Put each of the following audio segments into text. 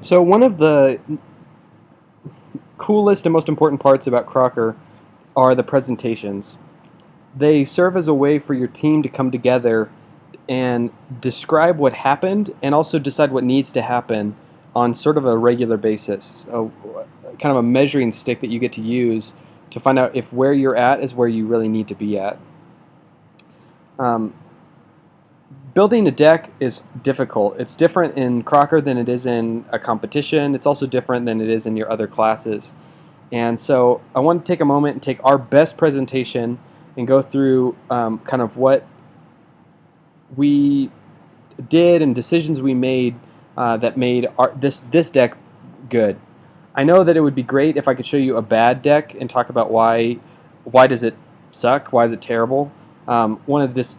So one of the coolest and most important parts about Crocker are the presentations. They serve as a way for your team to come together and describe what happened and also decide what needs to happen on sort of a regular basis. Kind of a measuring stick that you get to use to find out if where you're at is where you really need to be at. Um, Building a deck is difficult. It's different in Crocker than it is in a competition. It's also different than it is in your other classes. And so I want to take a moment and take our best presentation and go through kind of what we did and decisions we made that made this deck good. I know that it would be great if I could show you a bad deck and talk about why does it suck, why is it terrible. One of this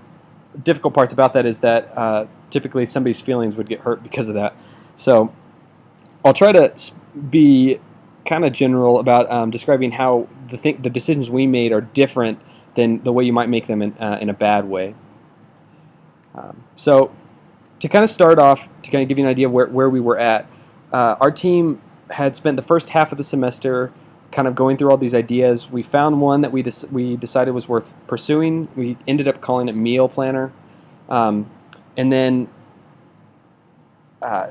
difficult parts about that is that typically somebody's feelings would get hurt because of that. So I'll try to be kind of general about describing how the decisions we made are different than the way you might make them in a bad way. So to kind of start off, to kind of give you an idea of where we were at, our team had spent the first half of the semester kind of going through all these ideas. We found one that we decided was worth pursuing. We ended up calling it Meal Planner. And then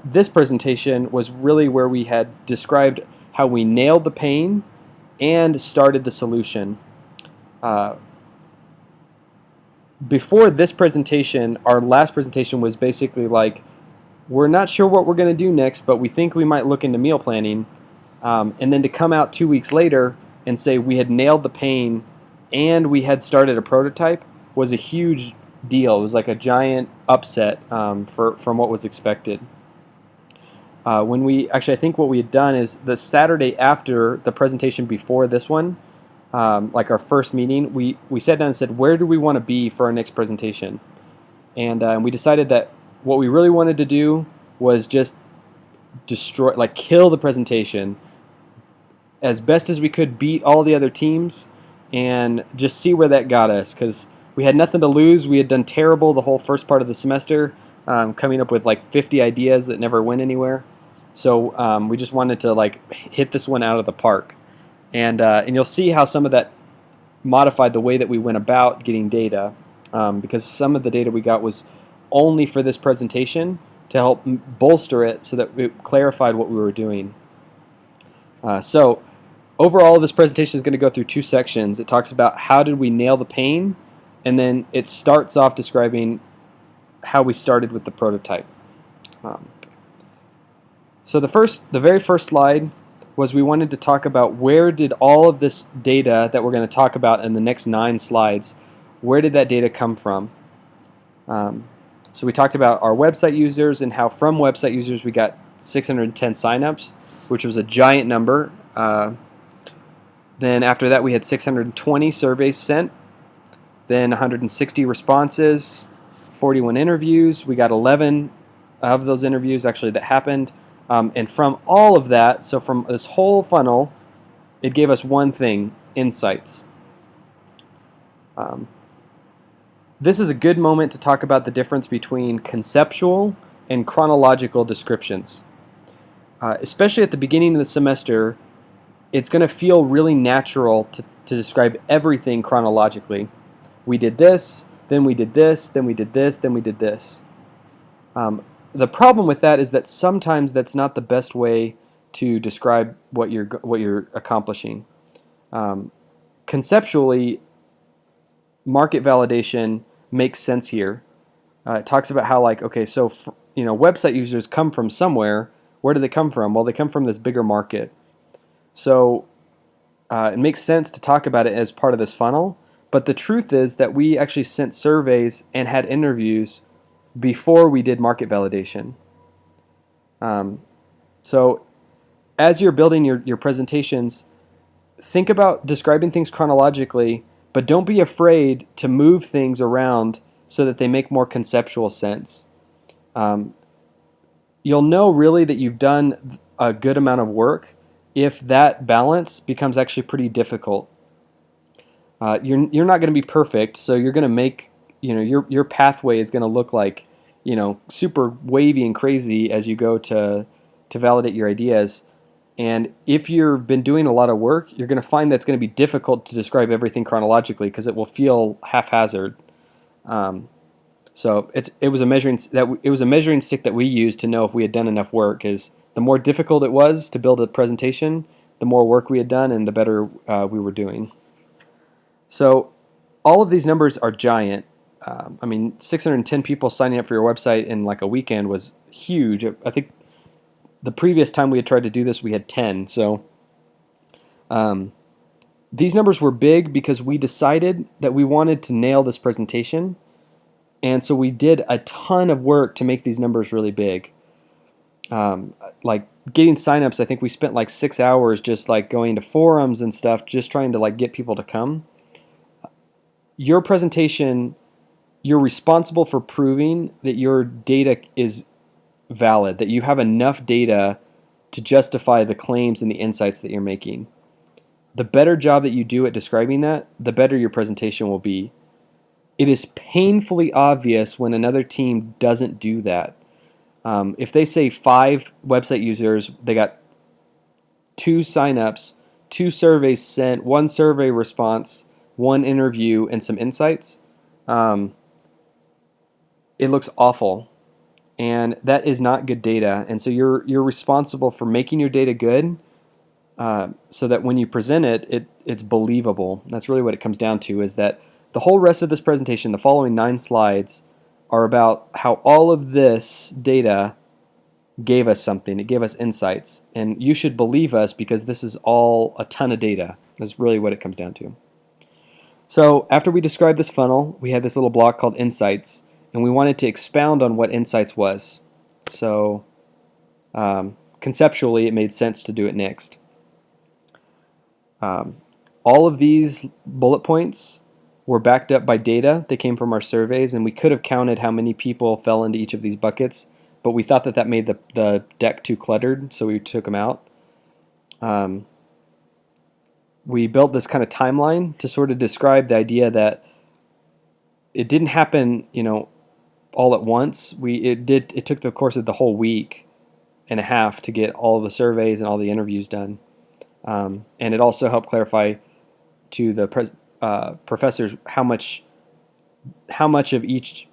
this presentation was really where we had described how we nailed the pain and started the solution. Before this presentation, our last presentation was basically like, we're not sure what we're going to do next, but we think we might look into meal planning. And then to come out 2 weeks later and say we had nailed the pain and we had started a prototype was a huge deal. It was like a giant upset from what was expected. I think what we had done is the Saturday after the presentation before this one, like our first meeting, we sat down and said, where do we want to be for our next presentation? And we decided that what we really wanted to do was just kill the presentation as best as we could, beat all the other teams, and just see where that got us, because we had nothing to lose. We had done terrible the whole first part of the semester, coming up with like 50 ideas that never went anywhere. So we just wanted to hit this one out of the park. And you'll see how some of that modified the way that we went about getting data, because some of the data we got was only for this presentation to help bolster it so that it clarified what we were doing. So overall, this presentation is going to go through two sections. It talks about how did we nail the pain, and then it starts off describing how we started with the prototype. So the very first slide was we wanted to talk about where did all of this data that we're going to talk about in the next 9 slides, where did that data come from? So we talked about our website users and how from website users we got 610 signups, which was a giant number. Then after that we had 620 surveys sent, then 160 responses, 41 interviews. We got 11 of those interviews actually that happened. And from all of that, so from this whole funnel, it gave us one thing: insights. This is a good moment to talk about the difference between conceptual and chronological descriptions. Especially at the beginning of the semester, it's going to feel really natural to describe everything chronologically. We did this, then we did this, then we did this, then we did this. The problem with that is that sometimes that's not the best way to describe what you're accomplishing. Conceptually, market validation makes sense here. It talks about how website users come from somewhere. Where do they come from? Well, they come from this bigger market. So it makes sense to talk about it as part of this funnel. But the truth is that we actually sent surveys and had interviews before we did market validation. So as you're building your presentations, think about describing things chronologically, but don't be afraid to move things around so that they make more conceptual sense. You'll know really that you've done a good amount of work if that balance becomes actually pretty difficult. You're not going to be perfect, so you're going to make your pathway is going to look like super wavy and crazy as you go to to validate your ideas. And if you've been doing a lot of work, you're going to find that it's going to be difficult to describe everything chronologically because it will feel haphazard. So it was a measuring stick that we used to know if we had done enough work. Is the more difficult it was to build a presentation, the more work we had done, and the better we were doing. So all of these numbers are giant. I mean, 610 people signing up for your website in like a weekend was huge. I think the previous time we had tried to do this, we had 10. So these numbers were big because we decided that we wanted to nail this presentation. And so we did a ton of work to make these numbers really big. Like getting signups, I think we spent like 6 hours just like going to forums and stuff, just trying to like get people to come. Your presentation, you're responsible for proving that your data is valid, that you have enough data to justify the claims and the insights that you're making. The better job that you do at describing that, the better your presentation will be. It is painfully obvious when another team doesn't do that. If they say 5 website users, they got 2 signups, 2 surveys sent, 1 survey response, 1 interview, and some insights, it looks awful. And that is not good data. And so you're responsible for making your data good so that when you present it, it's believable. That's really what it comes down to, is that the whole rest of this presentation, the following 9 slides, are about how all of this data gave us something. It gave us insights. And you should believe us because this is all a ton of data. That's really what it comes down to. So after we described this funnel, we had this little block called Insights, and we wanted to expound on what Insights was. So conceptually, it made sense to do it next. All of these bullet points were backed up by data. They came from our surveys, and we could have counted how many people fell into each of these buckets, but we thought that made the deck too cluttered, so we took them out. We built this kind of timeline to sort of describe the idea that it didn't happen, all at once. It took the course of the whole week and a half to get all the surveys and all the interviews done, and it also helped clarify to the professors how much of each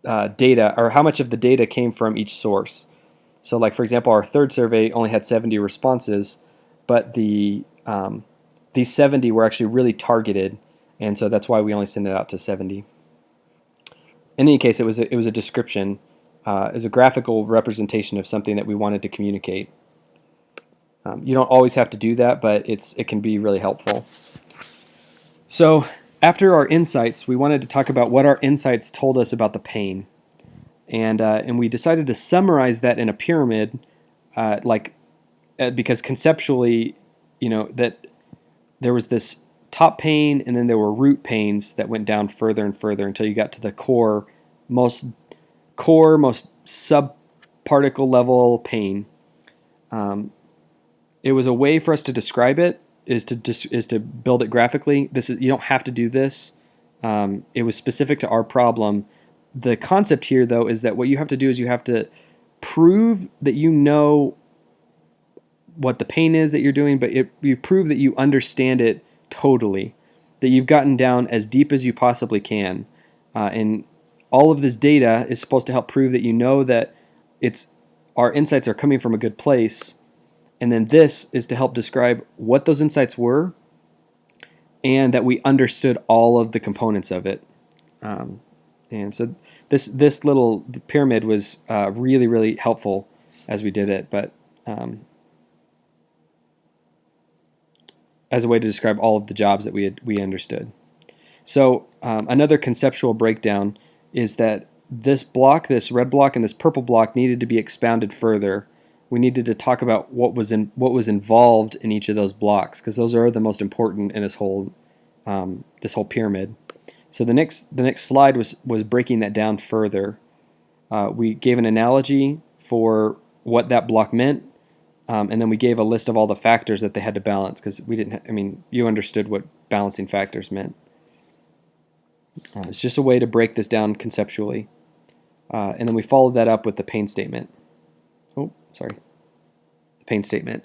data, or how much of the data came from each source. So, like for example, our third survey only had 70 responses, but these 70 were actually really targeted, and so that's why we only sent it out to 70. In any case, it was a description, as a graphical representation of something that we wanted to communicate. You don't always have to do that, but it can be really helpful. So after our insights, we wanted to talk about what our insights told us about the pain, and we decided to summarize that in a pyramid, because conceptually, that there was this top pain, and then there were root pains that went down further and further until you got to the most subparticle level pain. It was a way for us to describe it, is to build it graphically. You don't have to do this. It was specific to our problem. The concept here, though, is that what you have to do is you have to prove that you know what the pain is that you're doing, but you prove that you understand it totally, that you've gotten down as deep as you possibly can. And all of this data is supposed to help prove that you know that our insights are coming from a good place. And then this is to help describe what those insights were and that we understood all of the components of it. And so this little pyramid was really, really helpful as we did it, but as a way to describe all of the jobs that we understood. So another conceptual breakdown is that this red block and this purple block needed to be expounded further. We needed to talk about what was involved in each of those blocks, because those are the most important in this whole pyramid. So the next slide was breaking that down further. We gave an analogy for what that block meant, and then we gave a list of all the factors that they had to balance, because you understood what balancing factors meant. It's just a way to break this down conceptually. And then we followed that up with the pain statement. Oh, the pain statement.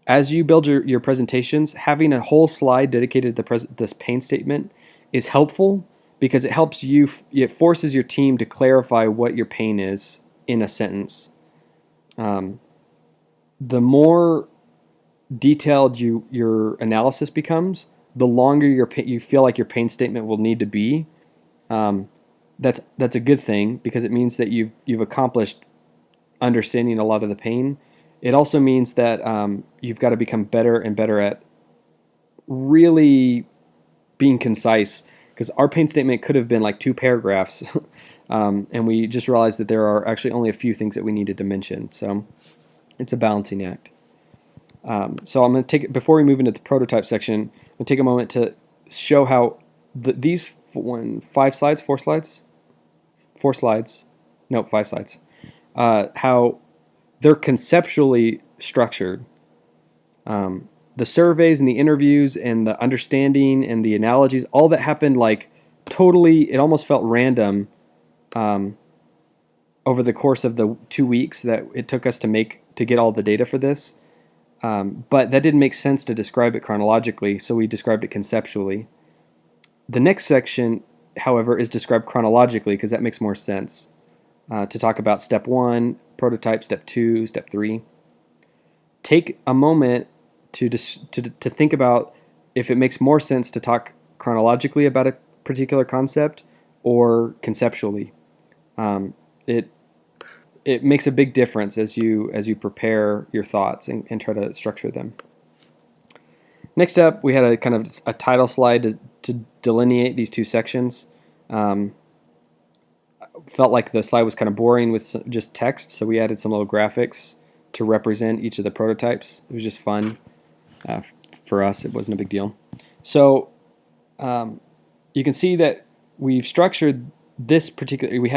As you build your presentations, having a whole slide dedicated to this pain statement is helpful because it forces your team to clarify what your pain is in a sentence. The more detailed your analysis becomes, the longer you feel like your pain statement will need to be. That's a good thing because it means that you've accomplished understanding a lot of the pain. It also means that you've got to become better and better at really being concise, because our pain statement could have been like 2 paragraphs, and we just realized that there are actually only a few things that we needed to mention. So it's a balancing act. So I'm going to before we move into the prototype section, I'm going to take a moment to show how these 5 slides, 4 slides, 4 slides, nope, 5 slides, how they're conceptually structured. The surveys and the interviews and the understanding and the analogies, all that happened like totally, it almost felt random over the course of the 2 weeks that it took us to get all the data for this. But that didn't make sense to describe it chronologically, so we described it conceptually. The next section, however, is described chronologically because that makes more sense. To talk about step 1, prototype, step 2, step 3. Take a moment to think about if it makes more sense to talk chronologically about a particular concept or conceptually. It makes a big difference as you prepare your thoughts and try to structure them. Next up, we had a kind of a title slide to delineate these 2 sections. Felt like the slide was kind of boring with just text, so we added some little graphics to represent each of the prototypes. It was just fun. For us, it wasn't a big deal. So you can see that we've structured this particular. We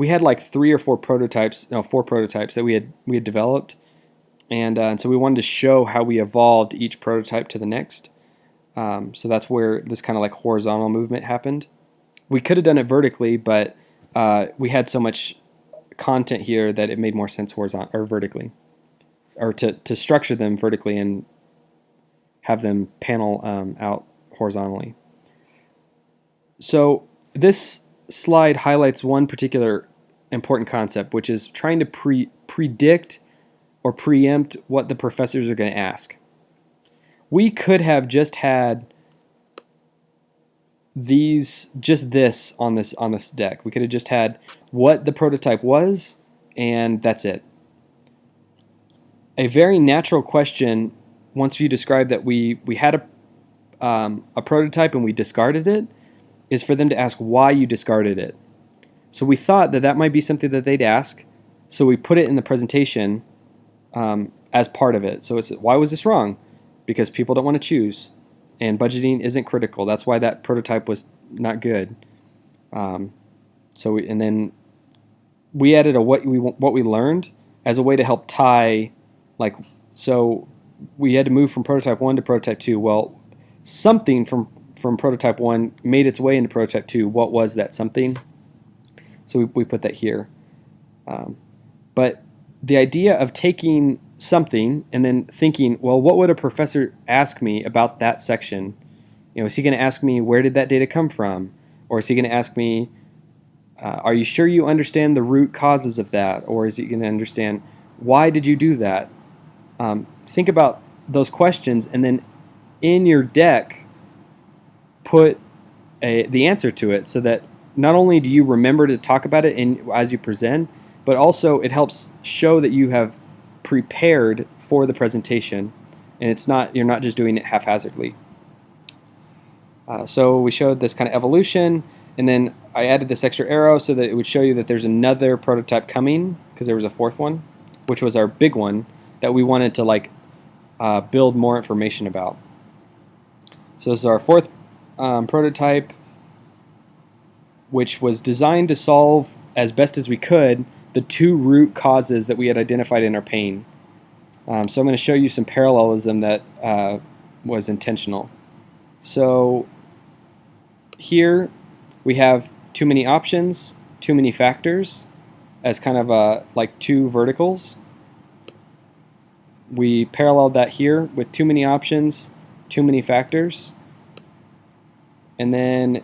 had like 3 or 4 prototypes, 4 prototypes that we had developed, and so we wanted to show how we evolved each prototype to the next. So that's where this kind of like horizontal movement happened. We could have done it vertically, but we had so much content here that it made more sense horizontal or vertically, or to structure them vertically and have them panel out horizontally. So this slide highlights one particular important concept, which is trying to predict or preempt what the professors are going to ask. We could have just had this on this deck. We could have just had what the prototype was, and that's it. A very natural question, once you describe that we had a prototype and we discarded it, is for them to ask why you discarded it. So we thought that might be something that they'd ask, so we put it in the presentation as part of it. So it's, why was this wrong? Because people don't want to choose, and budgeting isn't critical. That's why that prototype was not good. Then we added a what we learned as a way to help tie, like, so we had to move from prototype 1 to prototype 2. Well, something from prototype 1 made its way into prototype 2. What was that something? So we put that here. But the idea of taking something and then thinking, well, what would a professor ask me about that section? Is he going to ask me, where did that data come from? Or is he going to ask me, are you sure you understand the root causes of that? Or is he going to understand, why did you do that? Think about those questions, and then in your deck, put the answer to it, so that not only do you remember to talk about it as you present, but also it helps show that you have prepared for the presentation, and you're not just doing it haphazardly. So we showed this kind of evolution, and then I added this extra arrow so that it would show you that there's another prototype coming, because there was a 4th one, which was our big one that we wanted to build more information about. So this is our 4th prototype, which was designed to solve as best as we could the 2 root causes that we had identified in our pain. So I'm going to show you some parallelism that was intentional. So here we have too many options, too many factors, as kind of like two verticals. We paralleled that here with too many options, too many factors. And then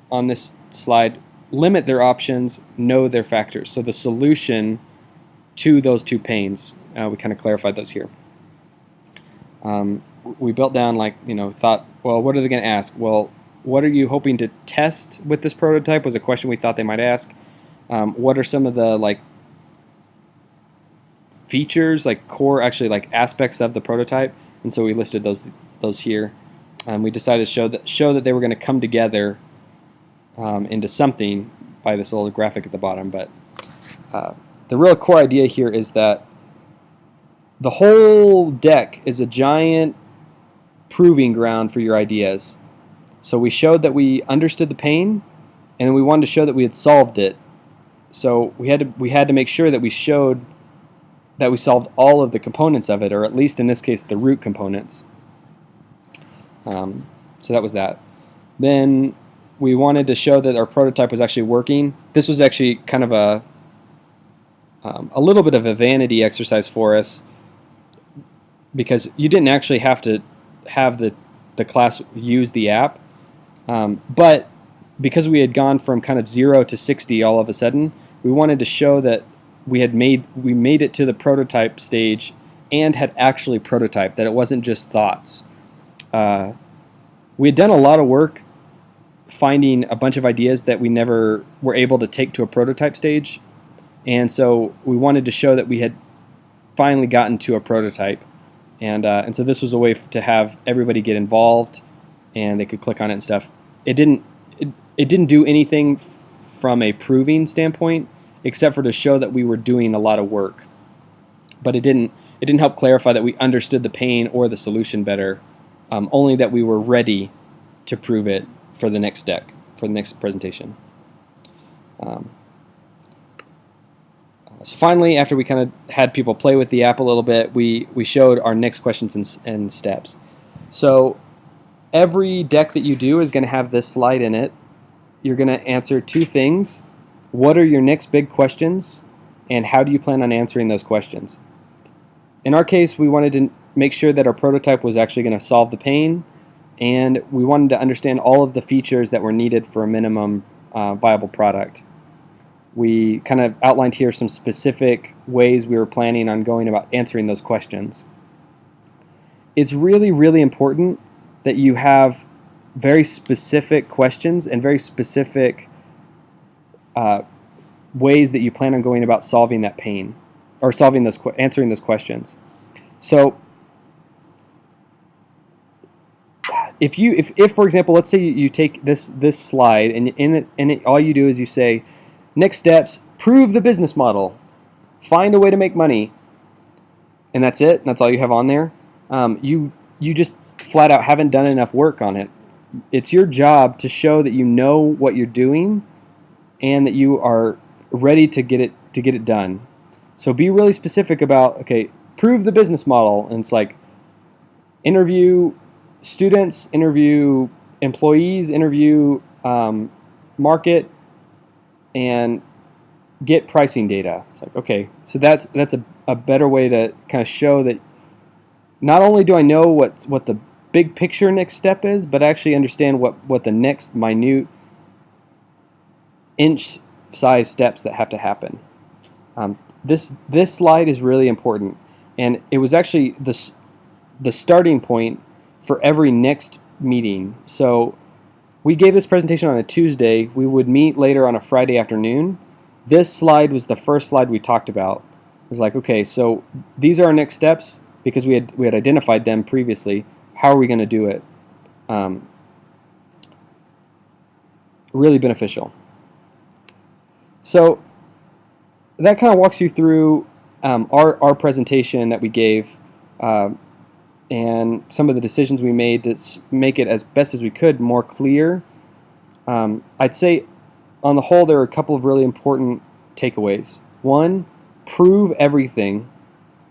on this slide, limit their options, know their factors. So the solution to those two panes, we kind of clarified those here. We built down, like, thought, well, what are they going to ask? Well, what are you hoping to test with this prototype was a question we thought they might ask. What are some of the features, core aspects of the prototype? And so we listed those here. We decided to show that they were going to come together into something by this little graphic at the bottom. But the real core idea here is that the whole deck is a giant proving ground for your ideas. So we showed that we understood the pain, and then we wanted to show that we had solved it. So we had to make sure that we showed that we solved all of the components of it, or at least in this case the root components. So that was that. Then we wanted to show that our prototype was actually working. This was actually kind of a little bit of a vanity exercise for us, because you didn't actually have to have the class use the app, but because we had gone from kind of 0 to 60 all of a sudden, we wanted to show that we made it to the prototype stage and had actually prototyped, that it wasn't just thoughts. We had done a lot of work finding a bunch of ideas that we never were able to take to a prototype stage, and so we wanted to show that we had finally gotten to a prototype, and so this was a way to have everybody get involved, and they could click on it and stuff. It didn't do anything from a proving standpoint, except for to show that we were doing a lot of work, but it didn't help clarify that we understood the pain or the solution better. Only that we were ready to prove it for the next deck, for the next presentation. So finally, after we kind of had people play with the app a little bit, we showed our next questions and steps. So every deck that you do is going to have this slide in it. You're going to answer two things. What are your next big questions, and how do you plan on answering those questions? In our case, we wanted to make sure that our prototype was actually going to solve the pain, and we wanted to understand all of the features that were needed for a minimum viable product. We kind of outlined here some specific ways we were planning on going about answering those questions. It's really, really important that you have very specific questions and very specific ways that you plan on going about solving that pain, or answering those questions. So if for example, let's say you take this slide, and in it all you do is you say, next steps, prove the business model, find a way to make money, and that's it. That's all you have on there. You just flat out haven't done enough work on it. It's your job to show that you know what you're doing and that you are ready to get it done. So be really specific about, okay, prove the business model, and it's like interview students, interview employees, interview market, and get pricing data. It's like, okay, so that's a better way to kind of show that not only do I know what the big picture next step is, but actually understand what the next minute inch size steps that have to happen. This slide is really important, and it was actually the starting point for every next meeting. So we gave this presentation on a Tuesday. We would meet later on a Friday afternoon. This slide was the first slide we talked about. It was like, okay, so these are our next steps because we had identified them previously. How are we going to do it? Really beneficial. So that kind of walks you through our presentation that we gave, and some of the decisions we made to make it as best as we could more clear. I'd say on the whole there are a couple of really important takeaways. One, prove everything.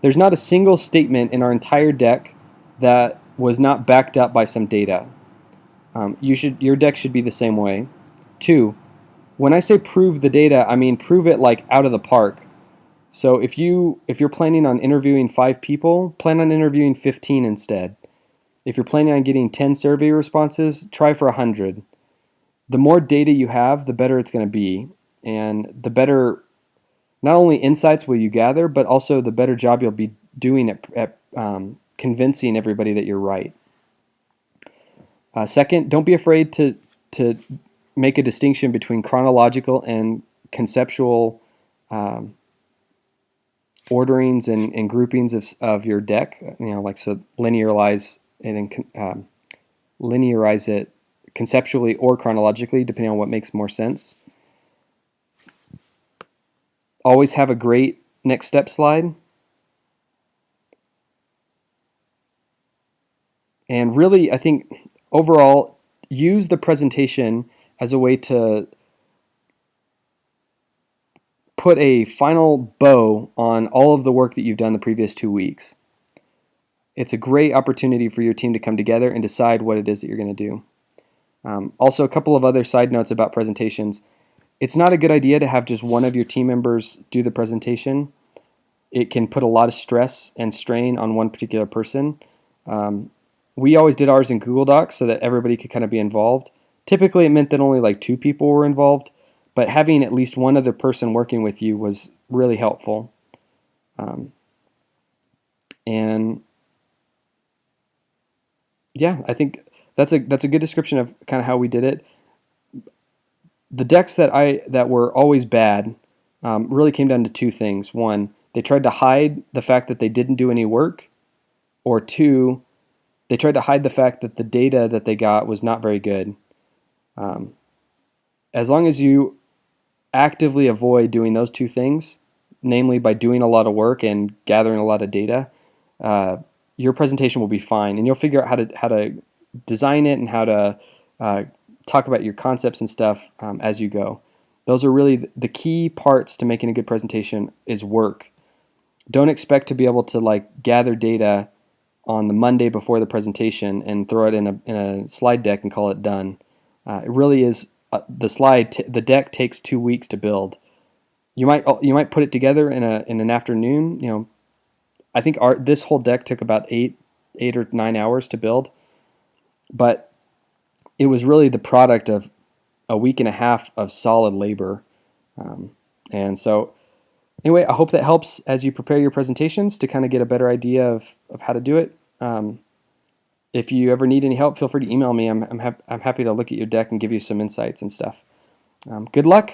There's not a single statement in our entire deck that was not backed up by some data. Your deck should be the same way. Two, When I say prove the data, I mean prove it like out of the park. So if you're planning on interviewing 5 people, plan on interviewing 15 instead. If you're planning on getting 10 survey responses, try for 100. The more data you have, the better it's going to be, and the better not only insights will you gather, but also the better job you'll be doing at convincing everybody that you're right. Second, don't be afraid to make a distinction between chronological and conceptual orderings and groupings of your deck. Like so linearize linearize it conceptually or chronologically, depending on what makes more sense. Always have a great next step slide. And really, I think overall, use the presentation as a way to put a final bow on all of the work that you've done the previous 2 weeks. It's a great opportunity for your team to come together and decide what it is that you're going to do. Also, a couple of other side notes about presentations. It's not a good idea to have just one of your team members do the presentation. It can put a lot of stress and strain on one particular person. We always did ours in Google Docs so that everybody could kind of be involved. Typically, it meant that only like 2 people were involved, but having at least one other person working with you was really helpful. And yeah, I think that's a good description of kind of how we did it. The decks that were always bad really came down to 2 things. One, they tried to hide the fact that they didn't do any work, or 2, they tried to hide the fact that the data that they got was not very good. As long as you actively avoid doing those 2 things, namely by doing a lot of work and gathering a lot of data, your presentation will be fine, and you'll figure out how to design it and how to talk about your concepts and stuff as you go. Those are really the key parts to making a good presentation is work. Don't expect to be able to like gather data on the Monday before the presentation and throw it in a slide deck and call it done. It really is the deck takes 2 weeks to build. You might put it together in an afternoon. I think this whole deck took about 8 or 9 hours to build, but it was really the product of a week and a half of solid labor. And so anyway, I hope that helps as you prepare your presentations to kind of get a better idea of how to do it. If you ever need any help, feel free to email me. I'm happy to look at your deck and give you some insights and stuff. Good luck.